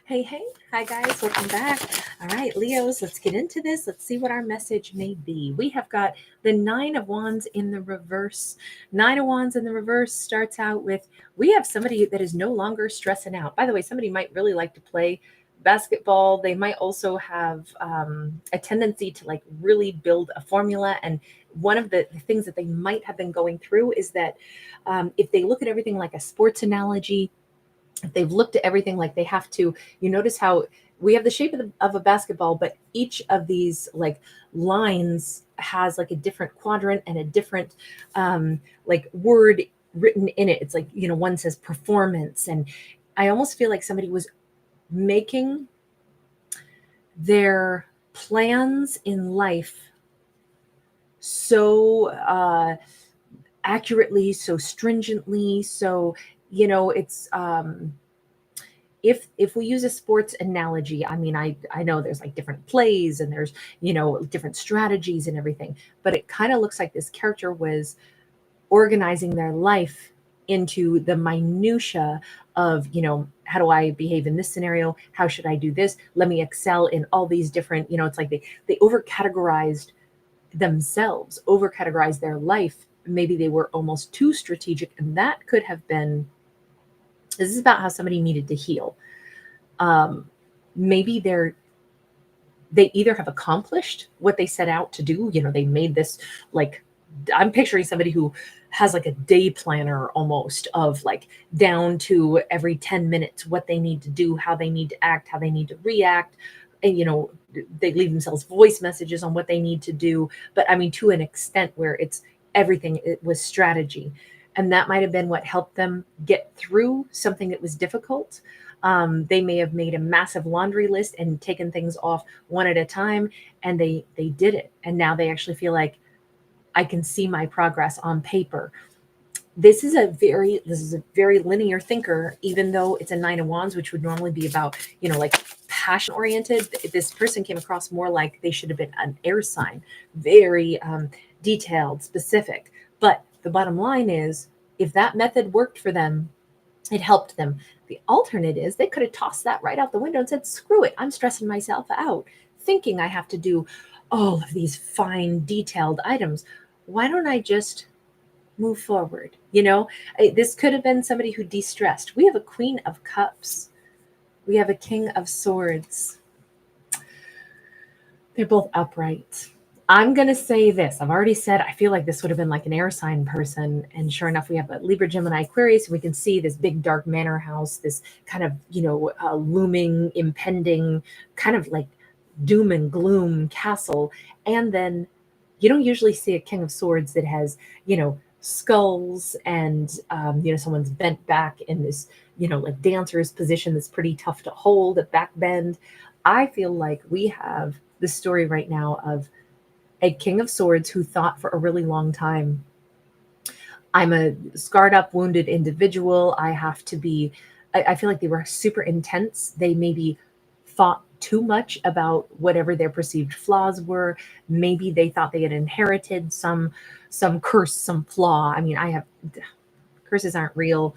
Hey, hey. Hi, guys. Welcome back. All right, Leos, let's get into this. Let's see what our message may be. We have got the Nine of Wands in the reverse. Nine of Wands in the reverse starts out with we have somebody that is no longer stressing out. By the way, somebody might really like to play basketball. They might also have a tendency to like really build a formula. And one of the things that they might have been going through is that if they look at everything like a sports analogy, if they've looked at everything like they have to, you notice how we have the shape of a basketball, but each of these like lines has like a different quadrant and a different like word written in it. It's like, one says performance. And I almost feel like somebody was making their plans in life so accurately, so stringently, so it's if we use a sports analogy, I mean, I know there's like different plays and there's different strategies and everything, but it kind of looks like this character was organizing their life into the minutia of how do I behave in this scenario, how should I do this, let me excel in all these different, it's like they over categorized themselves, over categorized their life. Maybe they were almost too strategic, and that could have been, this is about how somebody needed to heal. Maybe they either have accomplished what they set out to do. They made this, like, I'm picturing somebody who has like a day planner almost, of like down to every 10 minutes what they need to do, how they need to act, how they need to react. And they leave themselves voice messages on what they need to do, but I mean to an extent where it's everything, it was strategy. And that might have been what helped them get through something that was difficult. They may have made a massive laundry list and taken things off one at a time, and they did it. And now they actually feel like, I can see my progress on paper. This is a very linear thinker, even though it's a Nine of Wands, which would normally be about, like passion oriented. This person came across more like they should have been an air sign, very detailed, specific. But the bottom line is, if that method worked for them, it helped them. The alternate is they could have tossed that right out the window and said, screw it, I'm stressing myself out, thinking I have to do all of these fine, detailed items. Why don't I just move forward? This could have been somebody who de-stressed. We have a Queen of Cups. We have a King of Swords. They're both upright. I'm going to say this. I've already said I feel like this would have been like an air sign person. And sure enough, we have a Libra, Gemini, Aquarius. And we can see this big dark manor house, this kind of, looming, impending, kind of like doom and gloom castle. And then you don't usually see a King of Swords that has, skulls and, someone's bent back in this, like dancer's position that's pretty tough to hold, a back bend. I feel like we have the story right now of a King of Swords who thought for a really long time, I'm a scarred up, wounded individual. I have to be, I feel like they were super intense. They maybe thought too much about whatever their perceived flaws were. Maybe they thought they had inherited some curse, some flaw. I mean, curses aren't real.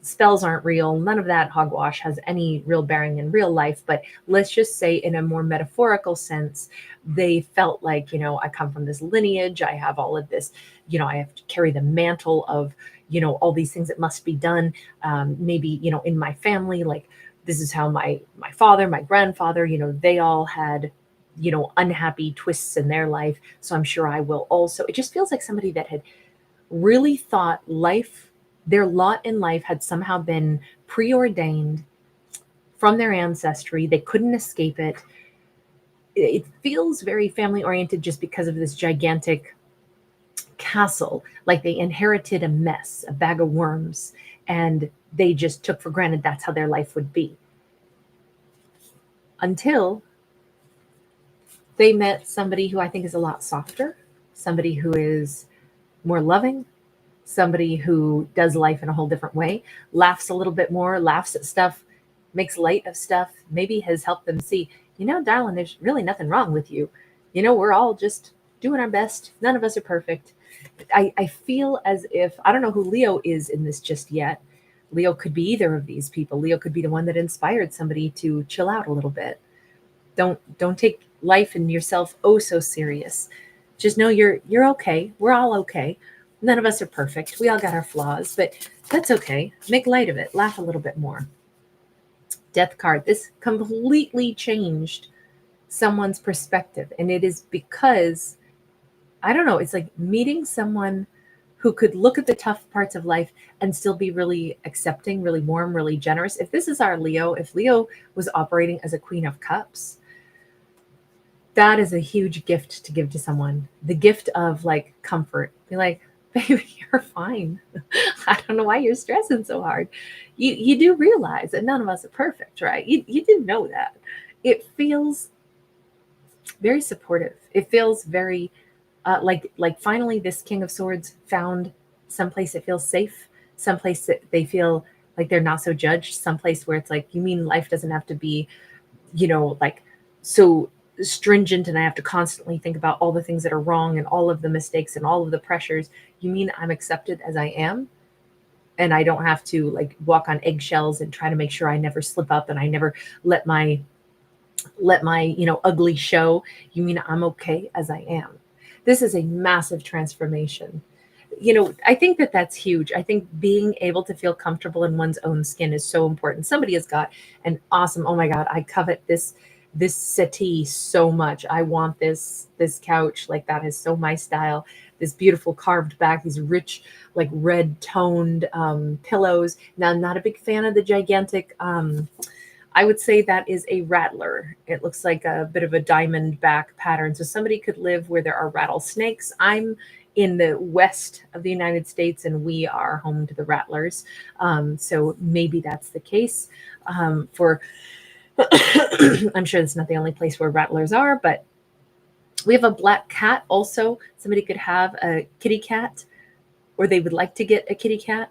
Spells aren't real. None of that hogwash has any real bearing in real life. But let's just say, in a more metaphorical sense, they felt like, I come from this lineage. I have all of this, I have to carry the mantle of, all these things that must be done. Maybe, in my family, like this is how my father, my grandfather, they all had, unhappy twists in their life. So I'm sure I will also. It just feels like somebody that had really thought their lot in life had somehow been preordained from their ancestry. They couldn't escape it. It feels very family oriented just because of this gigantic castle. Like they inherited a mess, a bag of worms, and they just took for granted that's how their life would be. Until they met somebody who I think is a lot softer, somebody who is more loving, somebody who does life in a whole different way, laughs a little bit more, laughs at stuff, makes light of stuff, maybe has helped them see, darling, there's really nothing wrong with you. We're all just doing our best. None of us are perfect. I feel as if, I don't know who Leo is in this just yet, Leo could be either of these people. Leo could be the one that inspired somebody to chill out a little bit. Don't take life and yourself oh so serious. Just know you're okay. We're all okay. None of us are perfect. We all got our flaws, but that's okay. Make light of it. Laugh a little bit more. Death card. This completely changed someone's perspective. And it is because, I don't know, it's like meeting someone who could look at the tough parts of life and still be really accepting, really warm, really generous. If this is our Leo, if Leo was operating as a Queen of Cups, that is a huge gift to give to someone. The gift of like comfort. Be like, baby, you're fine. I don't know why you're stressing so hard. You do realize that none of us are perfect, right? You do know that. It feels very supportive. It feels very like finally this King of Swords found someplace that feels safe, someplace that they feel like they're not so judged, someplace where it's like, you mean life doesn't have to be, like so stringent and I have to constantly think about all the things that are wrong and all of the mistakes and all of the pressures. You mean I'm accepted as I am? And I don't have to like walk on eggshells and try to make sure I never slip up and I never let my ugly show. You mean I'm okay as I am? This is a massive transformation. I think that that's huge. I think being able to feel comfortable in one's own skin is so important. Somebody has got an awesome, oh my God, I covet this settee so much. I want this couch. Like that is so my style. This beautiful carved back, these rich, like red toned pillows. Now, I'm not a big fan of the gigantic, I would say that is a rattler. It looks like a bit of a diamond back pattern. So somebody could live where there are rattlesnakes. I'm in the west of the United States and we are home to the rattlers. So maybe that's the case for, I'm sure it's not the only place where rattlers are, but we have a black cat also. Somebody could have a kitty cat or they would like to get a kitty cat.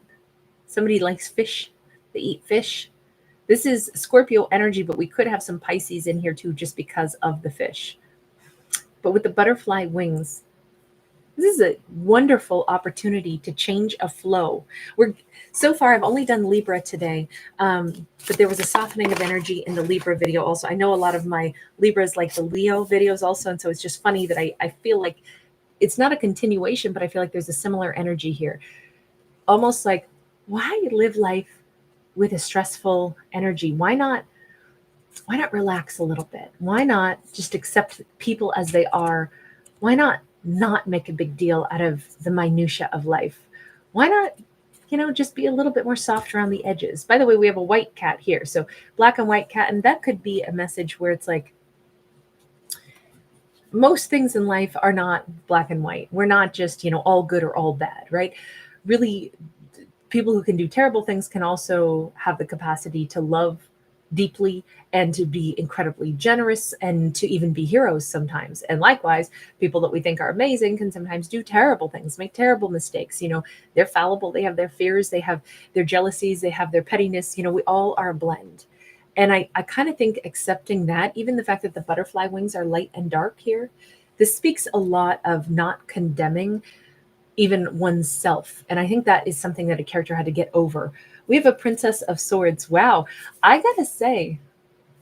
Somebody likes fish. They eat fish. This is Scorpio energy, but we could have some Pisces in here too, just because of the fish. But with the butterfly wings, this is a wonderful opportunity to change a flow. So far, I've only done Libra today, but there was a softening of energy in the Libra video also. I know a lot of my Libras like the Leo videos also, and so it's just funny that I feel like it's not a continuation, but I feel like there's a similar energy here. Almost like, why live life with a stressful energy? Why not relax a little bit? Why not just accept people as they are? Why not make a big deal out of the minutia of life? Why not, just be a little bit more soft around the edges? By the way, we have a white cat here. So black and white cat. And that could be a message where it's like, most things in life are not black and white. We're not just, all good or all bad, right? Really, people who can do terrible things can also have the capacity to love deeply and to be incredibly generous and to even be heroes sometimes. And likewise, people that we think are amazing can sometimes do terrible things, make terrible mistakes. They're fallible. They have their fears. They have their jealousies. They have their pettiness. We all are a blend. And I kind of think accepting that, even the fact that the butterfly wings are light and dark here, this speaks a lot of not condemning even oneself. And I think that is something that a character had to get over. We have a Princess of Swords. Wow. I got to say,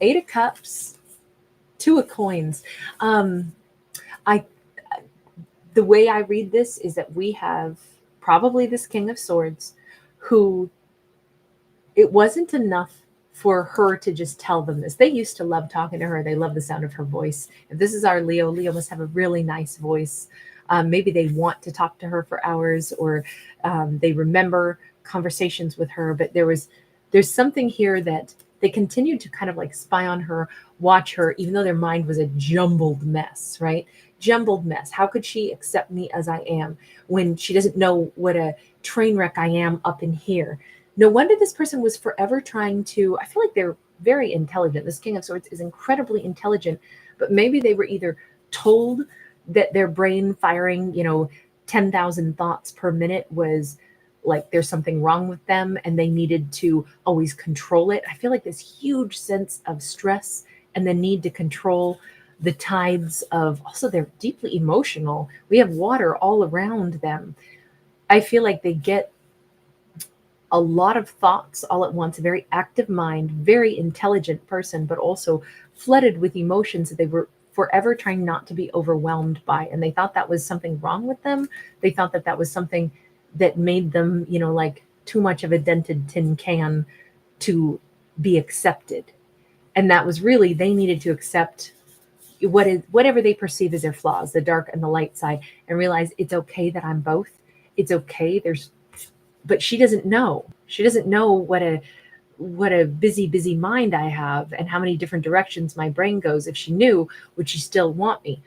8 of Cups, 2 of Coins. The way I read this is that we have probably this King of Swords who it wasn't enough for her to just tell them this. They used to love talking to her. They love the sound of her voice. If this is our Leo, Leo must have a really nice voice. Maybe they want to talk to her for hours, or they remember conversations with her. But there's something here that they continued to kind of like spy on her, watch her, even though their mind was a jumbled mess, right? Jumbled mess. How could she accept me as I am when she doesn't know what a train wreck I am up in here? No wonder this person was forever trying to, I feel like they're very intelligent. This King of Swords is incredibly intelligent, but maybe they were either told that their brain firing, 10,000 thoughts per minute was like there's something wrong with them and they needed to always control it. I feel like this huge sense of stress and the need to control the tides of, also they're deeply emotional. We have water all around them. I feel like they get a lot of thoughts all at once, a very active mind, very intelligent person, but also flooded with emotions that they were forever trying not to be overwhelmed by. And they thought that was something wrong with them. They thought that that was something that made them, like too much of a dented tin can to be accepted. And that was really, they needed to accept whatever they perceive as their flaws, the dark and the light side, and realize it's okay that I'm both. It's okay. But she doesn't know. She doesn't know what a busy mind I have and how many different directions my brain goes. If she knew, would she still want me?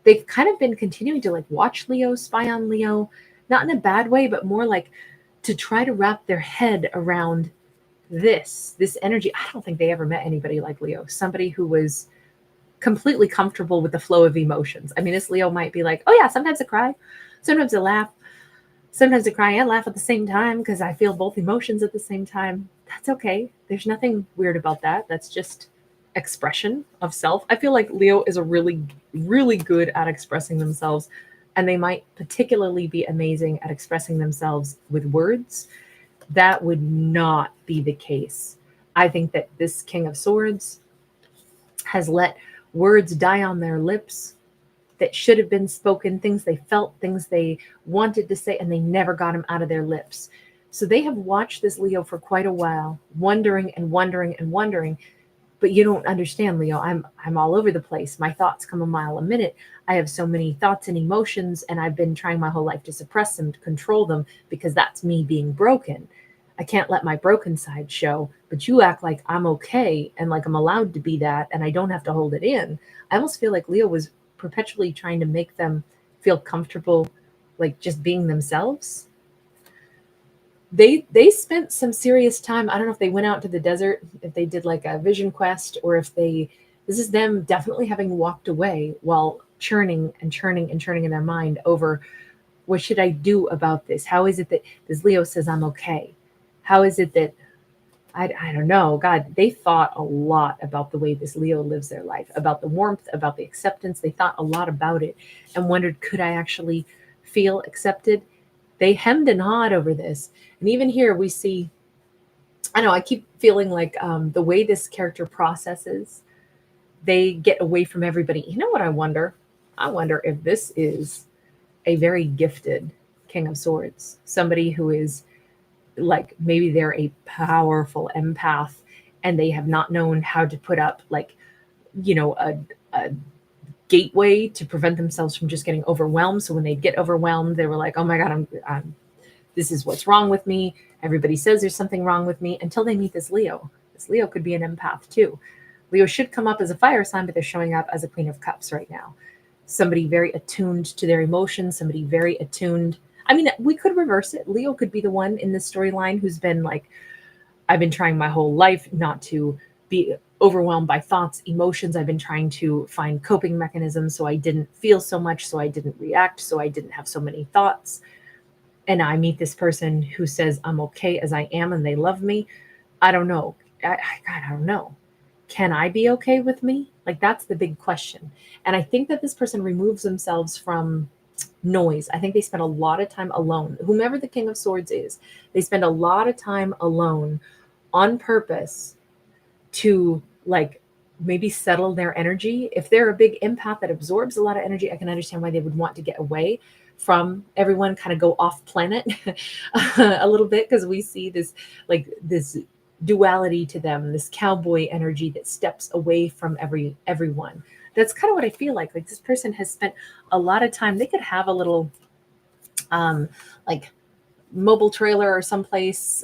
They've kind of been continuing to like watch Leo, spy on Leo, not in a bad way, but more like to try to wrap their head around this energy. I don't think they ever met anybody like Leo, somebody who was completely comfortable with the flow of emotions. I mean, this Leo might be like, oh yeah, sometimes I cry, sometimes I laugh, sometimes I cry and laugh at the same time because I feel both emotions at the same time. That's okay. There's nothing weird about that. That's just expression of self. I feel like Leo is a really, really good at expressing themselves, and they might particularly be amazing at expressing themselves with words. That would not be the case. I think that this King of Swords has let words die on their lips that should have been spoken, things they felt, things they wanted to say, and they never got them out of their lips. So they have watched this Leo for quite a while, wondering and wondering and wondering. But you don't understand, Leo. I'm all over the place. My thoughts come a mile a minute. I have so many thoughts and emotions, and I've been trying my whole life to suppress them, to control them, because that's me being broken. I can't let my broken side show, but you act like I'm okay and like I'm allowed to be that and I don't have to hold it in. I almost feel like Leo was perpetually trying to make them feel comfortable, like just being themselves. They spent some serious time. I don't know if they went out to the desert, if they did like a vision quest, or if this is them definitely having walked away while churning and churning and churning in their mind over, what should I do about this? How is it that this Leo says I'm okay? How is it that I don't know. God, they thought a lot about the way this Leo lives their life, about the warmth, about the acceptance. They thought a lot about it and wondered, could I actually feel accepted? They hemmed and hawed over this. And even here we see, I know, I keep feeling like the way this character processes, they get away from everybody. You know what I wonder? I wonder if this is a very gifted King of Swords, somebody who is like, maybe they're a powerful empath and they have not known how to put up like, a gateway to prevent themselves from just getting overwhelmed. So when they get overwhelmed, they were like, oh my God, I'm this is what's wrong with me. Everybody says there's something wrong with me, until they meet this Leo. This Leo could be an empath too. Leo should come up as a fire sign, but they're showing up as a Queen of Cups right now. Somebody very attuned to their emotions, somebody very attuned. I mean, we could reverse it. Leo could be the one in this storyline who's been like, I've been trying my whole life not to be overwhelmed by thoughts, emotions. I've been trying to find coping mechanisms so I didn't feel so much, so I didn't react, so I didn't have so many thoughts. And I meet this person who says I'm okay as I am and they love me. I don't know. God, I don't know. Can I be okay with me? Like, that's the big question. And I think that this person removes themselves from noise. I think they spend a lot of time alone. Whomever the King of Swords is, they spend a lot of time alone on purpose to like maybe settle their energy. If they're a big empath that absorbs a lot of energy, I can understand why they would want to get away from everyone, kind of go off planet a little bit, because we see this duality to them, this cowboy energy that steps away from everyone. That's kind of what I feel like this person has spent a lot of time. They could have a little like mobile trailer or someplace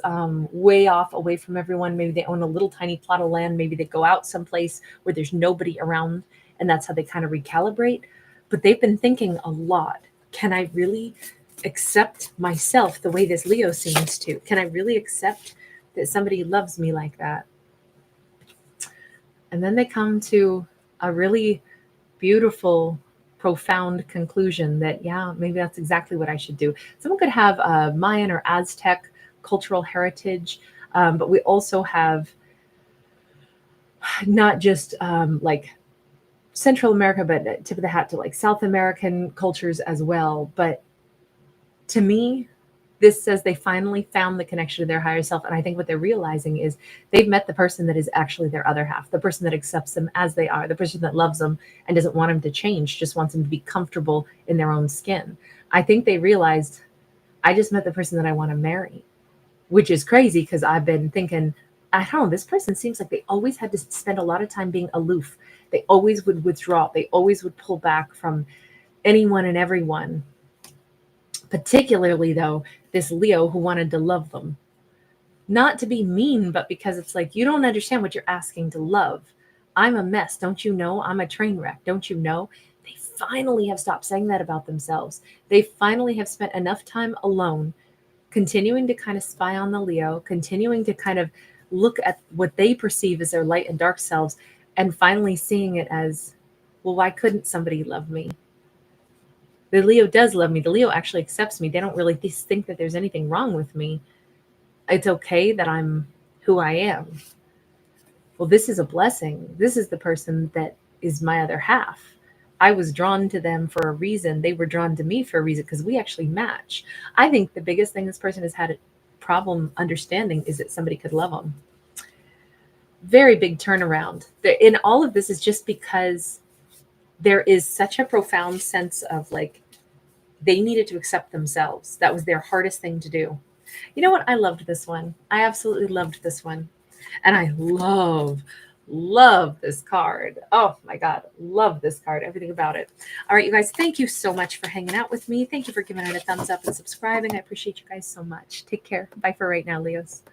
way off away from everyone. Maybe they own a little tiny plot of land. Maybe they go out someplace where there's nobody around, and that's how they kind of recalibrate. But they've been thinking a lot. Can I really accept myself the way this Leo seems to? Can I really accept that somebody loves me like that? And then they come to a really beautiful, profound conclusion that, yeah, maybe that's exactly what I should do. Someone could have a Mayan or Aztec cultural heritage, but we also have not just like Central America, but tip of the hat to like South American cultures as well. But to me, This says they finally found the connection to their higher self. And I think what they're realizing is they've met the person that is actually their other half, the person that accepts them as they are, the person that loves them and doesn't want them to change, just wants them to be comfortable in their own skin. I think they realized, I just met the person that I want to marry, which is crazy because I've been thinking, I don't know, this person seems like they always had to spend a lot of time being aloof. They always would withdraw. They always would pull back from anyone and everyone. Particularly, though, this Leo who wanted to love them. Not to be mean, but because it's like, you don't understand what you're asking to love. I'm a mess. Don't you know? I'm a train wreck. Don't you know? They finally have stopped saying that about themselves. They finally have spent enough time alone, continuing to kind of spy on the Leo, continuing to kind of look at what they perceive as their light and dark selves, and finally seeing it as, well, why couldn't somebody love me? The Leo does love me. The Leo actually accepts me. They don't really think that there's anything wrong with me. It's okay that I'm who I am. Well, this is a blessing. This is the person that is my other half. I was drawn to them for a reason. They were drawn to me for a reason because we actually match. I think the biggest thing this person has had a problem understanding is that somebody could love them. Very big turnaround. In all of this is just because there is such a profound sense of like, they needed to accept themselves. That was their hardest thing to do. You know what? I loved this one. I absolutely loved this one. And I love this card. Oh my God. Love this card. Everything about it. All right, you guys, thank you so much for hanging out with me. Thank you for giving it a thumbs up and subscribing. I appreciate you guys so much. Take care. Bye for right now, Leos.